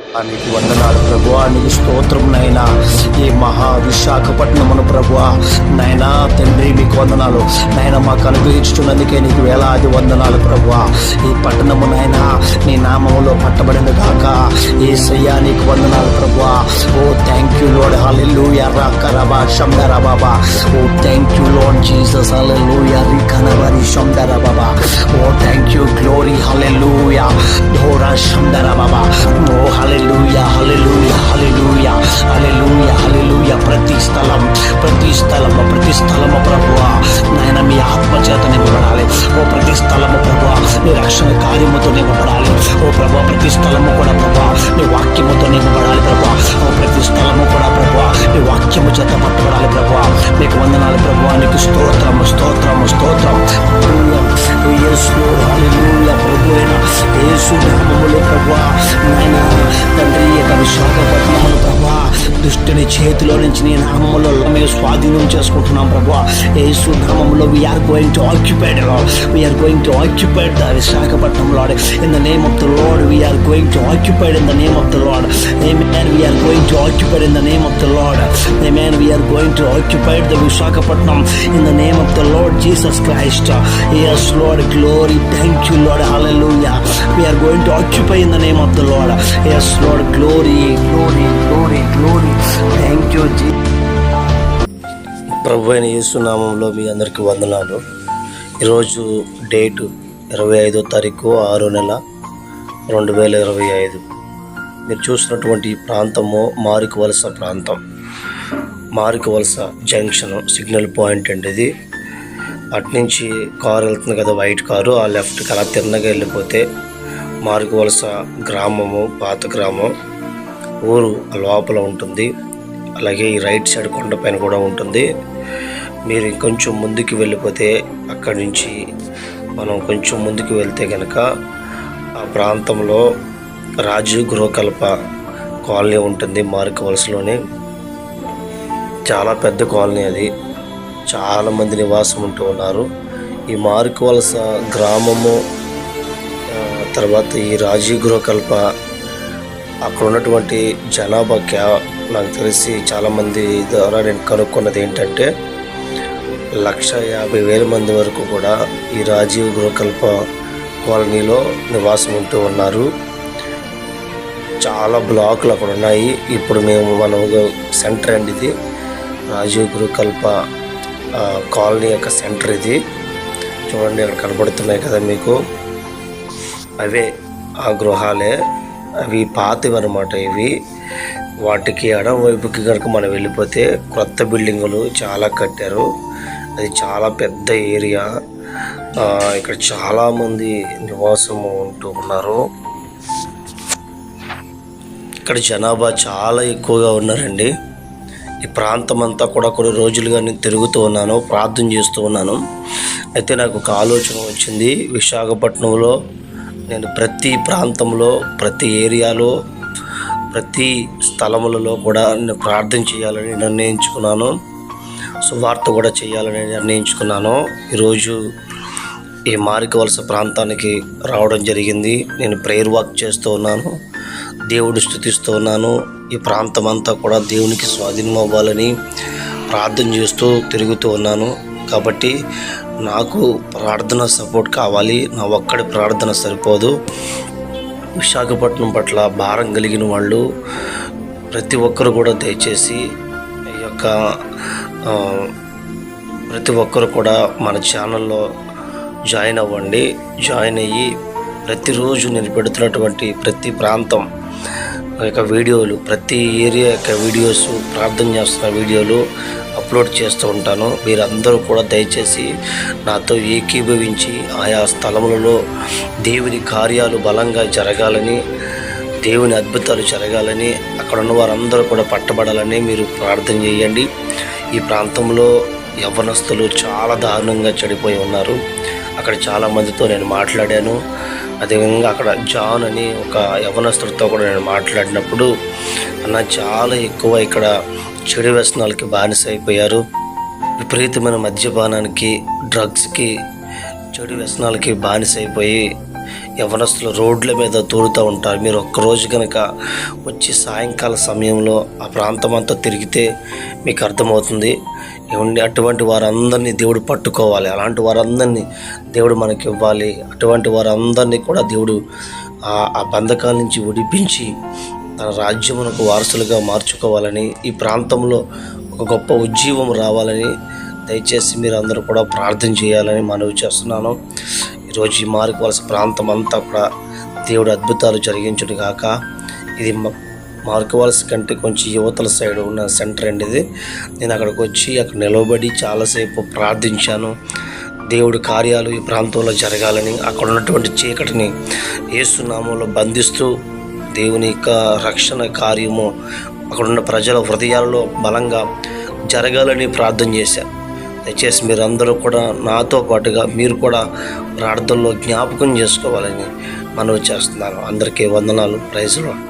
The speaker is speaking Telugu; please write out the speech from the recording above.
నీకు వందనాలు ప్రభువా, నీకు స్తోత్రం నైనా. ఈ మహా విశాఖపట్నమును ప్రభువా నైనా తండ్రి మీకు వందనాలు నైనా, మాకు అనుగ్రహించుతున్నందుకే నీకు వేలాది వందనాలు ప్రభువా. ఈ పట్టణము నైనా నీ నామములో పట్టబడిన గాక. యేసయ్యా నీకు వందనాలు ప్రభువా. Oh thank you Lord, hallelujah. రకరబా షందరా బాబా. Oh thank you Lord Jesus, hallelujah. రికనబరి షందరా బాబా. Oh thank you glory, hallelujah. ధోరా షందరా బాబా. Oh hallelujah, hallelujah, hallelujah, hallelujah, hallelujah. ప్రతి స్థలము ప్రభువా నాయన మీ ఆత్మచేత నింపబడాలి. ఓ ప్రతి స్థలము ప్రభువా నీ రక్షణ కార్యముతో నింపబడాలి. ఓ ప్రభువా ప్రతి స్థలము కూడా ప్రభువా నీ వాక్యముతో నింపబడాలి ప్రభువా. ఓ ప్రతి స్థలము కూడా ప్రభువా నీ వాక్యము చేత పట్టబడాలి ప్రభువా. మీకు వందనాలు ప్రభువా, నీకు స్తోత్రము స్తోత్రము స్తోత్రం. హల్లెలూయా. ప్రభు అయిన యేసు నామములో ప్రభువా నాయన తండ్రి యొక్క విశాఖపట్నమును ప్రభువా దుష్టుని చేతిలో నుంచి నీ నామములో మేము స్వాధీనం చేసుకుంటున్నాం ప్రభువా. యేసు నామములో we are going to occupied the Visakhapatnam Lord. In the name of the Lord we are going to occupied in the name of the Lord. Amen. We are going to occupied in the name of the Lord. Amen. We are going to occupied the Visakhapatnam in the name of the Lord Jesus Christ. yes lord, glory, thank you lord, hallelujah. We are going to occupy in the name of the lord. yes lord, glory, glory, glory, glory, thank you Jesus. ప్రభు అయిన యేసు నామంలో మీ అందరికీ వందనాలు. ఈరోజు డేటు 25వ తారీఖు 6వ నెల 2025. మీరు చూసినటువంటి ప్రాంతము మారుకవలస ప్రాంతం. మారుకవలస జంక్షన్ సిగ్నల్ పాయింట్ అండి ఇది. అటునుంచి కారు వెళ్తుంది కదా, వైట్ కారు, ఆ లెఫ్ట్కి అలా తిన్నగా వెళ్ళిపోతే మారుకవలస గ్రామము, పాత గ్రామం, ఊరు లోపల ఉంటుంది. అలాగే ఈ రైట్ సైడ్ కొండపైన కూడా ఉంటుంది. మీరు కొంచెం ముందుకు వెళ్ళిపోతే అక్కడి నుంచి మనం కొంచెం ముందుకు వెళ్తే కనుక ఆ ప్రాంతంలో రాజీవ్ గృహకల్ప కాలనీ ఉంటుంది. మారుకవలసలోని చాలా పెద్ద కాలనీ అది, చాలామంది నివాసం ఉంటూ ఉన్నారు. ఈ మారుకవలస గ్రామము తర్వాత ఈ రాజీవ్ గృహకల్ప అక్కడ ఉన్నటువంటి జనాభా నాకు తెలిసి చాలామంది ద్వారా నేను కనుక్కున్నది ఏంటంటే 150,000 మంది వరకు కూడా ఈ రాజీవ్ గృహకల్ప కాలనీలో నివాసం ఉంటూ ఉన్నారు. చాలా బ్లాకులు అక్కడ ఉన్నాయి. ఇప్పుడు మనం సెంటర్ అండి ఇది, రాజీవ్ గృహకల్ప కాలనీ యొక్క సెంటర్ ఇది. చూడండి అక్కడ కనబడుతున్నాయి కదా మీకు, అవే ఆ గృహాలే. అవి పాతవి అన్నమాట ఇవి. వాటికి ఎడం వైపుకి కనుక మనం వెళ్ళిపోతే కొత్త బిల్డింగులు చాలా కట్టారు. అది చాలా పెద్ద ఏరియా. ఇక్కడ చాలామంది నివాసం ఉంటూ ఉన్నారు. ఇక్కడ జనాభా చాలా ఎక్కువగా ఉన్నారండి. ఈ ప్రాంతం అంతా కూడా కొన్ని రోజులుగా నేను తిరుగుతూ ఉన్నాను, ప్రార్థన చేస్తూ ఉన్నాను. అయితే నాకు ఒక ఆలోచన వచ్చింది. విశాఖపట్నంలో నేను ప్రతి ప్రాంతంలో, ప్రతి ఏరియాలో, ప్రతి స్థలములలో కూడా నేను ప్రార్థన చేయాలని నిర్ణయించుకున్నాను. సువార్త కూడా చేయాలని నిర్ణయించుకున్నాను. ఈరోజు ఈ మారుకవలస ప్రాంతానికి రావడం జరిగింది. నేను ప్రేయర్ వాక్ చేస్తూ ఉన్నాను, దేవుడు స్తుతిస్తూ ఉన్నాను. ఈ ప్రాంతం అంతా కూడా దేవునికి స్వాధీనం అవ్వాలని ప్రార్థన చేస్తూ తిరుగుతూ ఉన్నాను. కాబట్టి నాకు ప్రార్థన సపోర్ట్ కావాలి. నా ఒక్కడి ప్రార్థన సరిపోదు. విశాఖపట్నం పట్ల భారం కలిగిన వాళ్ళు ప్రతి ఒక్కరు కూడా దయచేసి ఈ యొక్క ప్రతి ఒక్కరు కూడా మన ఛానల్లో జాయిన్ అవ్వండి. జాయిన్ అయ్యి ప్రతిరోజు నేను పెడుతున్నటువంటి ప్రతి ప్రాంతం యొక్క వీడియోలు, ప్రతి ఏరియా యొక్క వీడియోస్, ప్రార్థన చేస్తున్న వీడియోలు అప్లోడ్ చేస్తూ ఉంటాను. మీరందరూ కూడా దయచేసి నాతో ఏకీభవించి ఆయా స్థలములలో దేవుని కార్యాలు బలంగా జరగాలని, దేవుని అద్భుతాలు జరగాలని, అక్కడ ఉన్న వారందరూ కూడా పట్టబడాలని మీరు ప్రార్థన చేయండి. ఈ ప్రాంతంలో యవ్వనస్తులు చాలా దారుణంగా చెడిపోయి ఉన్నారు. అక్కడ చాలామందితో నేను మాట్లాడాను. అదేవిధంగా అక్కడ జాన్ అని ఒక యవ్వనస్తుడితో కూడా నేను మాట్లాడినప్పుడు, అన్న చాలా ఎక్కువ ఇక్కడ చెడు వ్యసనాలకి బానిస అయిపోయారు. విపరీతమైన మద్యపానానికి, డ్రగ్స్కి, చెడు వ్యసనాలకి బానిస అయిపోయి యవ్వనస్తులు రోడ్ల మీద తోలుతూ ఉంటారు. మీరు ఒక్కరోజు కనుక వచ్చి సాయంకాల సమయంలో ఆ ప్రాంతం అంతా తిరిగితే మీకు అర్థమవుతుంది. ఏమండి, అటువంటి వారందరినీ దేవుడు పట్టుకోవాలి. అలాంటి వారందరినీ దేవుడు మనకి ఇవ్వాలి. అటువంటి వారందరినీ కూడా దేవుడు ఆ బంధకాల నుంచి విడిపించి తన రాజ్యమునకు వారసులుగా మార్చుకోవాలని, ఈ ప్రాంతంలో ఒక గొప్ప ఉజ్జీవం రావాలని దయచేసి మీరు అందరూ కూడా ప్రార్థన చేయాలని మనవి చేస్తున్నాను. ఈరోజు ఈ మార్కువలస ప్రాంతం అంతా కూడా దేవుడు అద్భుతాలు జరిగించును గాక. ఇది మార్కువలస కంటే కొంచెం యువతల సైడ్ ఉన్న సెంటర్ అండి ఇది. నేను అక్కడికి వచ్చి అక్కడ నిలబడి చాలాసేపు ప్రార్థించాను. దేవుడి కార్యాలు ఈ ప్రాంతంలో జరగాలని, అక్కడ ఉన్నటువంటి చీకటిని యేసు నామములో బంధిస్తూ దేవుని యొక్క రక్షణ కార్యము అక్కడున్న ప్రజల హృదయాలలో బలంగా జరగాలని ప్రార్థన చేశాను. దయచేసి మీరందరూ కూడా నాతో పాటుగా మీరు కూడా ప్రార్థనలో జ్ఞాపకం చేసుకోవాలని మనవి చేస్తున్నాను. అందరికీ వందనాలు. Praise lord.